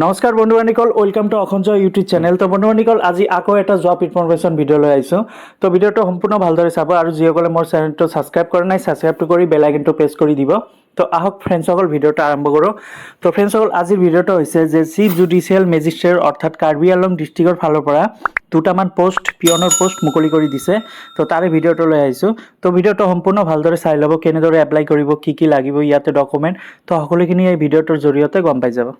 নমস্কাৰ বন্ধু বান্ধৱীসকল, welcome to অখঞ্জয় YouTube channel. তো বন্ধু বান্ধৱীসকল, আজি আকৌ এটা জব ইনফৰমেশ্যন ভিডিঅ' লৈ আহিছোঁ। তো ভিডিঅ'টো সম্পূৰ্ণ ভালদৰে চাব আৰু যিসকলে মোৰ চেনেলটো ছাবস্ক্ৰাইব কৰা নাই, ছাবস্ক্ৰাইবটো কৰি বেল আইকনটো প্ৰেছ কৰি দিব। তো আহক ফ্ৰেণ্ডসকল, ভিডিঅ'টো আৰম্ভ কৰোঁ। তো ফ্ৰেণ্ডসকল, আজিৰ ভিডিঅ'টো হৈছে যে চিফ জুডিচিয়েল মেজিষ্ট্ৰেট অৰ্থাৎ কাৰ্বি আংলং ডিষ্ট্ৰিক্টৰ ফালৰ পৰা দুটামান পোষ্ট, পিয়নৰ পোষ্ট মুকলি কৰি দিছে। তো তাৰে ভিডিঅ'টো লৈ আহিছোঁ। তো ভিডিঅ'টো সম্পূৰ্ণ ভালদৰে চাই ল'ব, কেনেদৰে এপ্লাই কৰিব, কি লাগিব ইয়াতে ডকুমেণ্ট, তো সকলোখিনি এই ভিডিঅ'টোৰ জৰিয়তে গম পাই যাব।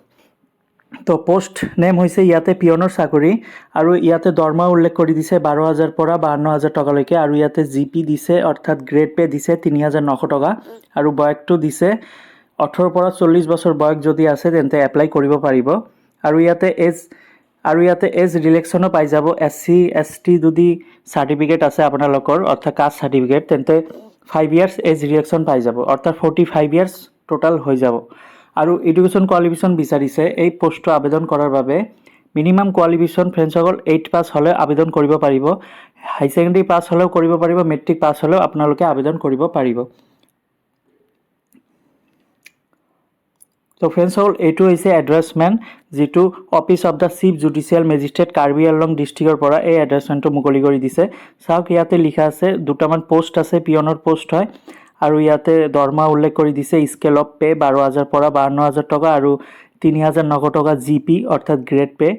তো পোষ্ট নেম হৈছে ইয়াতে পিয়নৰ চাকৰি আৰু ইয়াতে দৰমহা উল্লেখ কৰি দিছে 12,000 পৰা 52,000 টকালৈকে আৰু ইয়াতে জিপি দিছে অৰ্থাৎ গ্ৰেড পে দিছে 3,900 টকা আৰু বয়সটো দিছে 18 পৰা 40 বছৰ বয়স যদি আছে তেন্তে এপ্লাই কৰিব পাৰিব আৰু ইয়াতে এজ ৰিলেক্সনো পাই যাব। SC ST যদি চাৰ্টিফিকেট আছে আপোনালোকৰ অৰ্থাৎ কাষ্ট চাৰ্টিফিকেট তেন্তে 5 ইয়াৰ্ছ এজ ৰিলেক্সন পাই যাব অৰ্থাৎ 45 ইয়াৰ্ছ টোটাল হৈ যাব। আৰু এডুকেশ্যন কোৱালিফিকেশ্যন বিচাৰিছে এই পোষ্টটো আবেদন কৰাৰ বাবে। মিনিমাম কোৱালিফিকেশ্যন ফ্ৰেণ্ডসকল 8 পাছ হ'লে আবেদন কৰিব পাৰিব, হাই ছেকেণ্ডেৰী পাছ হ'লেও কৰিব পাৰিব, মেট্ৰিক পাছ হ'লেও আপোনালোকে আবেদন কৰিব পাৰিব। তো ফ্ৰেণ্ডসকল, এইটো হৈছে এডভাৰ্টাইজমেণ্ট, যিটো office of the chief judicial magistrate Karbi Anglong ডিষ্ট্ৰিক্টৰ পৰা এই এডভাৰ্টাইজমেণ্টটো মুকলি কৰি দিছে। চাওক, ইয়াতে লিখা আছে দুটামান পোষ্ট আছে, পিয়নৰ পোষ্ট হয় আৰু ইয়াতে দৰমহা উল্লেখ কৰি দিছে স্কেল অফ পে 12,000 পৰা 52,000 টকা আৰু 3,900 টকা জিপি অৰ্থাৎ গ্ৰেড পে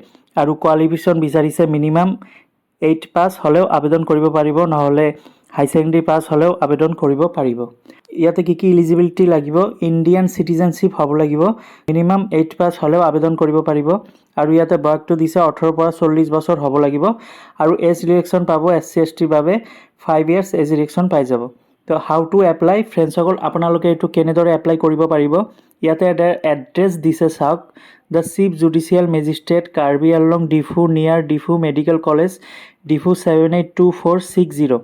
আৰু কোৱালিফিকেশ্যন বিচাৰিছে মিনিমাম 8 পাছ হ'লেও আবেদন কৰিব পাৰিব, নহ'লে হাই ছেকেণ্ডেৰী পাছ হ'লেও আবেদন কৰিব পাৰিব। ইয়াতে কি ইলিজিবিলিটি লাগিব, ইণ্ডিয়ান চিটিজেনশ্বিপ হ'ব লাগিব, মিনিমাম 8 পাছ হ'লেও আবেদন কৰিব পাৰিব আৰু ইয়াতে বয়সটো দিছে 18 পৰা 40 বছৰ হ'ব লাগিব আৰু এজ ৰিলেক্সন পাব SC STৰ বাবে 5 ইয়াৰ্ছ এজ ৰিলেক্সন পাই যাব। তো হাউ টু এপ্লাই ফ্ৰেণ্ডসকল, আপোনালোকে এইটো কেনেদৰে এপ্লাই কৰিব পাৰিব, ইয়াতে এটা এড্ৰেছ দিছে চাওক, the chief judicial magistrate Karbi Anglong Diphu নিয়াৰ ডিফু মেডিকেল কলেজ ডিফু 782460।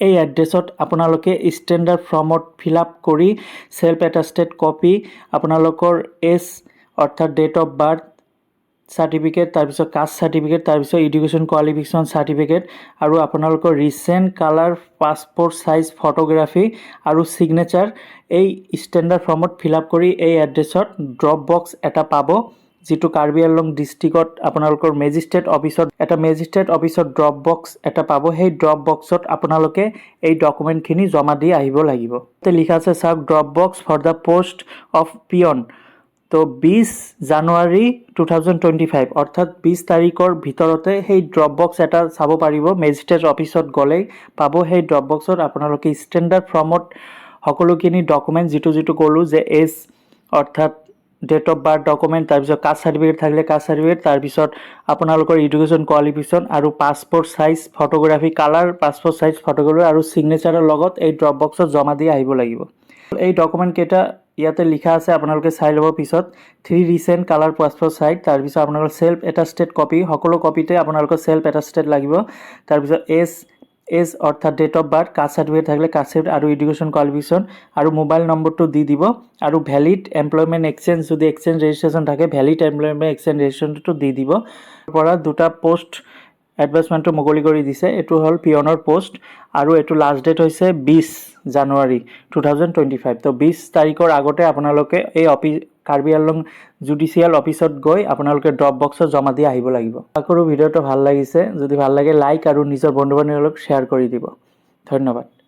এই এড্ৰেছত আপোনালোকে ষ্টেণ্ডাৰ্ড ফৰ্মত ফিল আপ কৰি চেল্ফ এটাষ্টেড কপি, আপোনালোকৰ এজ অৰ্থাৎ ডেট অফ বাৰ্থ চাৰ্টিফিকেট, তাৰপিছত কাষ্ট চাৰ্টিফিকেট, তাৰপিছত এডুকেশ্যন কোৱালিফিকেশ্যন চাৰ্টিফিকেট আৰু আপোনালোকৰ recent colour passport size photography আৰু ছিগনেচাৰ এই ষ্টেণ্ডাৰ্ড ফৰ্মত ফিল আপ কৰি এই এড্ৰেছত ড্ৰপ বক্স এটা পাব, যিটো কাৰ্বি আংলং ডিষ্ট্ৰিক্টত আপোনালোকৰ মেজিষ্ট্ৰেট অফিচত ড্ৰপ বক্স এটা পাব। সেই ড্ৰপ বক্সত আপোনালোকে এই ডকুমেণ্টখিনি জমা দি আহিব লাগিব। তাতে লিখা আছে চাওক, drop box for the post of peon. তো 20 জানুৱাৰী 2025 অৰ্থাৎ 20 তাৰিখৰ ভিতৰতে সেই ড্ৰপ বক্স এটা চাব পাৰিব। মেজিষ্ট্ৰেট অফিচত গ'লেই পাব। সেই ড্ৰপ বক্সত আপোনালোকে ষ্টেণ্ডাৰ্ড ফৰ্মত সকলোখিনি ডকুমেণ্ট যিটো ক'লোঁ যে এজ অৰ্থাৎ ডেট অফ বাৰ্থ ডকুমেণ্ট, তাৰপিছত কাষ্ট চাৰ্টিফিকেট থাকিলে কাষ্ট চাৰ্টিফিকেট, তাৰপিছত আপোনালোকৰ এডুকেশ্যন কোৱালিফিকেশ্যন আৰু passport size photography, colour passport size photography আৰু ছিগনেচাৰৰ লগত এই ড্ৰপ বক্সত জমা দি আহিব লাগিব। এই ডকুমেণ্টকেইটা ইয়াতে লিখা আছে, আপোনালোকে চাই ল'ব পিছত। 3 ৰিচেণ্ট কালাৰ পাছপৰ্ট চাইজ, তাৰপিছত আপোনালোকৰ চেল্ফ এটাষ্টেড কপি, সকলো কপিতে আপোনালোকৰ চেল্ফ এটাষ্টেড লাগিব, তাৰপিছত এজ অৰ্থাৎ date of birth, caste certificate থাকিলে কাষ্ট চাৰ্টিফিকেট আৰু এডুকেশ্যন কোৱালিফিকেশ্যন আৰু মোবাইল নম্বৰটো দি দিব আৰু ভেলিড এমপ্লয়মেণ্ট এক্সচেঞ্জ যদি এক্সচেঞ্জ ৰেজিষ্ট্ৰেশ্যন থাকে ভেলিড এমপ্লয়মেণ্ট এক্সচেঞ্জ ৰেজিষ্ট্ৰেশ্যনটো দি দিব। পৰা দুটা পোষ্ট এডভাৰ্টাইজমেণ্টটো মুকলি কৰি দিছে। এইটো হ'ল পিয়নৰ পোষ্ট আৰু এইটো লাষ্ট ডেট হৈছে 20 জানুৱাৰী 2025। তো 20 তাৰিখৰ আগতে আপোনালোকে এই কাৰ্বি আংলং জুডিচিয়েল অফিচত গৈ আপোনালোকে ড্ৰপ বক্সত জমা দি আহিব লাগিব। আশা কৰোঁ ভিডিঅ'টো ভাল লাগিছে, যদি ভাল লাগে লাইক আৰু নিজৰ বন্ধু বান্ধৱীৰ লগত শ্বেয়াৰ কৰি দিব। ধন্যবাদ।